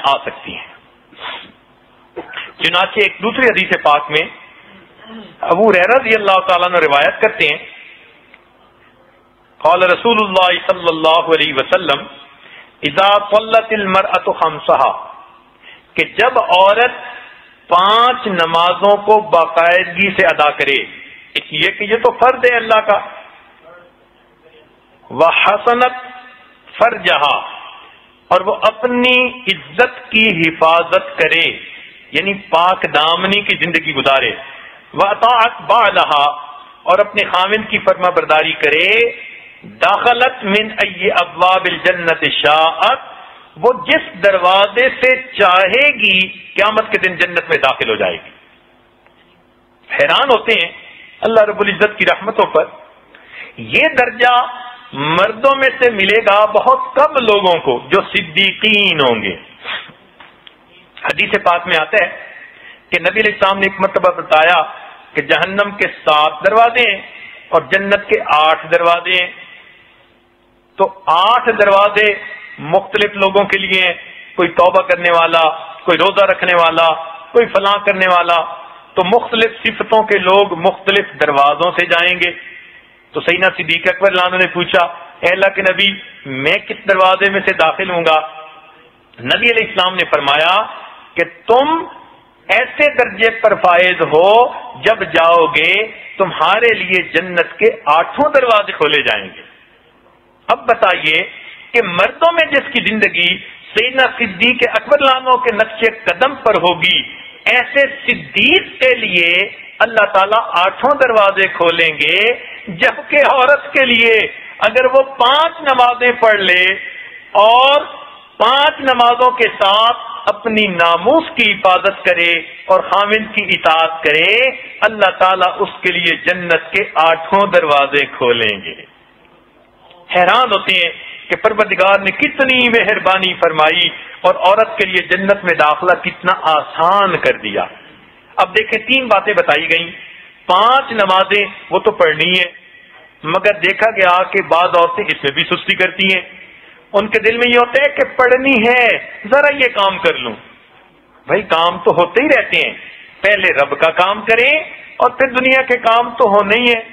آ سکتی ہیں۔ چنانچہ ایک دوسری حدیث پاک میں ابو ہریرہ رضی اللہ تعالیٰ عنہ روایت کرتے ہیں، قال رسول اللہ صلی اللہ علیہ وسلم اذا صلت المرأة خمسها، کہ جب عورت 5 نمازوں کو باقاعدگی سے ادا کرے، اس لیے کہ یہ تو فرض ہے اللہ کا، وحسنت فرجہا، اور وہ اپنی عزت کی حفاظت کرے، یعنی پاک دامنی کی زندگی گزارے، وَأَطَاعَتْ بَعْلَهَا، اور اپنے خاوند کی فرما برداری کرے، داخلت من ای ابواب الجنت شاءت، وہ جس دروازے سے چاہے گی قیامت کے دن جنت میں داخل ہو جائے گی۔ حیران ہوتے ہیں اللہ رب العزت کی رحمتوں پر، یہ درجہ مردوں میں سے ملے گا بہت کم لوگوں کو جو صدیقین ہوں گے۔ حدیث پاک میں آتا ہے کہ نبی علیہ السلام نے ایک مرتبہ بتایا کہ جہنم کے 7 دروازے ہیں اور جنت کے 8 دروازے ہیں، تو 8 دروازے مختلف لوگوں کے لیے ہیں، کوئی توبہ کرنے والا، کوئی روزہ رکھنے والا، کوئی فلاں کرنے والا، تو مختلف صفتوں کے لوگ مختلف دروازوں سے جائیں گے۔ تو سیدنا صدیق اکبر رضی اللہ عنہ نے پوچھا، اے اللہ کے نبی میں کس دروازے میں سے داخل ہوں گا؟ نبی علیہ السلام نے فرمایا کہ تم ایسے درجے پر فائز ہو جب جاؤ گے تمہارے لیے جنت کے 8 دروازے کھولے جائیں گے۔ اب بتائیے کہ مردوں میں جس کی زندگی سیدنا صدیق اکبر رضی اللہ عنہ کے نقش قدم پر ہوگی، ایسے صدیق کے لیے اللہ تعالیٰ 8 دروازے کھولیں گے، جبکہ عورت کے لیے اگر وہ 5 نمازیں پڑھ لے اور 5 نمازوں کے ساتھ اپنی ناموس کی حفاظت کرے اور خاوند کی اطاعت کرے، اللہ تعالیٰ اس کے لیے جنت کے 8 دروازے کھولیں گے۔ حیران ہوتے ہیں کہ پروردگار نے کتنی مہربانی فرمائی اور عورت کے لیے جنت میں داخلہ کتنا آسان کر دیا۔ اب دیکھیں 3 باتیں بتائی گئیں، 5 نمازیں وہ تو پڑھنی ہے، مگر دیکھا گیا کہ بعض عورتیں اس میں بھی سستی کرتی ہیں، ان کے دل میں یہ ہوتا ہے کہ پڑھنی ہے ذرا یہ کام کر لوں۔ بھائی کام تو ہوتے ہی رہتے ہیں، پہلے رب کا کام کریں اور پھر دنیا کے کام تو ہونے ہی ہیں،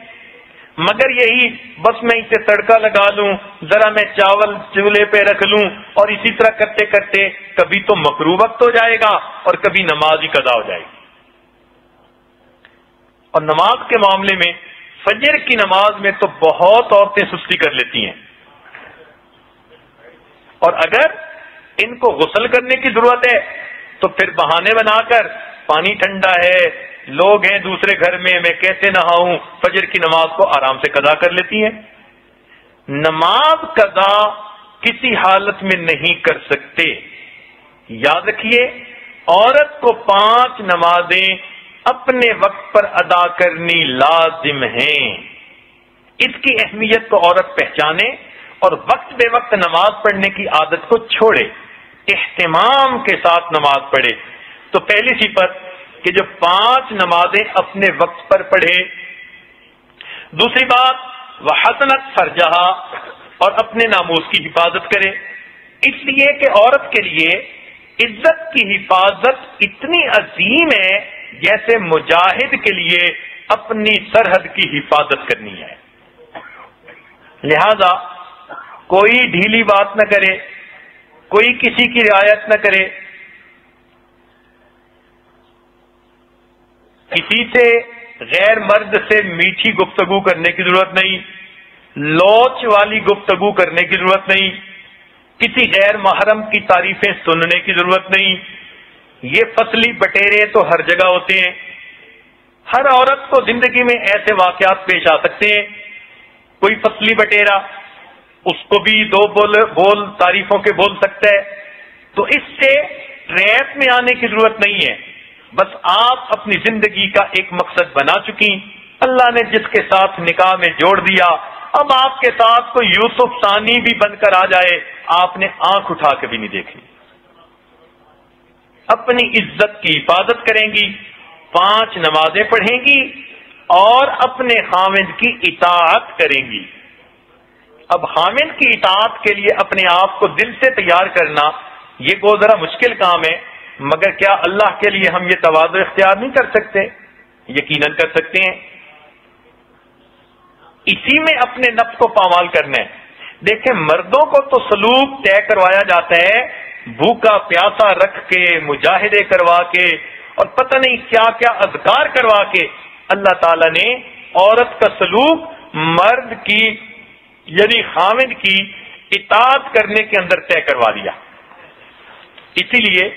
مگر یہی بس میں اسے تڑکا لگا لوں، ذرا میں چاول چولہے پہ رکھ لوں، اور اسی طرح کرتے کرتے کبھی تو مکروہ وقت ہو جائے گا اور کبھی نماز ہی قضا ہو جائے گی۔ اور نماز کے معاملے میں فجر کی نماز میں تو بہت عورتیں سستی کر لیتی ہیں، اور اگر ان کو غسل کرنے کی ضرورت ہے تو پھر بہانے بنا کر پانی ٹھنڈا ہے، لوگ ہیں دوسرے گھر میں کیسے نہاؤں، فجر کی نماز کو آرام سے قضا کر لیتی ہیں۔ نماز قضا کسی حالت میں نہیں کر سکتے، یاد رکھیے عورت کو 5 نمازیں اپنے وقت پر ادا کرنی لازم ہیں۔ اس کی اہمیت کو عورت پہچانے اور وقت بے وقت نماز پڑھنے کی عادت کو چھوڑے، اہتمام کے ساتھ نماز پڑھے۔ تو پہلی صفت کہ جو 5 نمازیں اپنے وقت پر پڑھے۔ دوسری بات وحسنت فرجہا، اور اپنے ناموس کی حفاظت کرے، اس لیے کہ عورت کے لیے عزت کی حفاظت اتنی عظیم ہے جیسے مجاہد کے لیے اپنی سرحد کی حفاظت کرنی ہے۔ لہذا کوئی ڈھیلی بات نہ کرے، کوئی کسی کی رعایت نہ کرے، کسی سے غیر مرد سے میٹھی گفتگو کرنے کی ضرورت نہیں، لوچ والی گفتگو کرنے کی ضرورت نہیں، کسی غیر محرم کی تعریفیں سننے کی ضرورت نہیں۔ یہ فصلی بٹیرے تو ہر جگہ ہوتے ہیں، ہر عورت کو زندگی میں ایسے واقعات پیش آ سکتے ہیں۔ کوئی فصلی بٹیرا اس کو بھی 2 بول تعریفوں کے بول سکتا ہے، تو اس سے ٹریپ میں آنے کی ضرورت نہیں ہے۔ بس آپ اپنی زندگی کا ایک مقصد بنا چکی، اللہ نے جس کے ساتھ نکاح میں جوڑ دیا، اب آپ کے ساتھ کوئی یوسف ثانی بھی بن کر آ جائے آپ نے آنکھ اٹھا کے بھی نہیں دیکھنی۔ اپنی عزت کی حفاظت کریں گی، 5 نمازیں پڑھیں گی اور اپنے خاوند کی اطاعت کریں گی۔ اب خاوند کی اطاعت کے لیے اپنے آپ کو دل سے تیار کرنا یہ کو ذرا مشکل کام ہے، مگر کیا اللہ کے لیے ہم یہ تواضع اختیار نہیں کر سکتے؟ یقیناً کر سکتے ہیں۔ اسی میں اپنے نفس کو پامال کرنا ہے۔ دیکھیں مردوں کو تو سلوک طے کروایا جاتا ہے بھوکا پیاسا رکھ کے، مجاہدے کروا کے، اور پتہ نہیں کیا کیا اذکار کروا کے۔ اللہ تعالیٰ نے عورت کا سلوک مرد کی یعنی خاوند کی اطاعت کرنے کے اندر طے کروا دیا۔ اسی لیے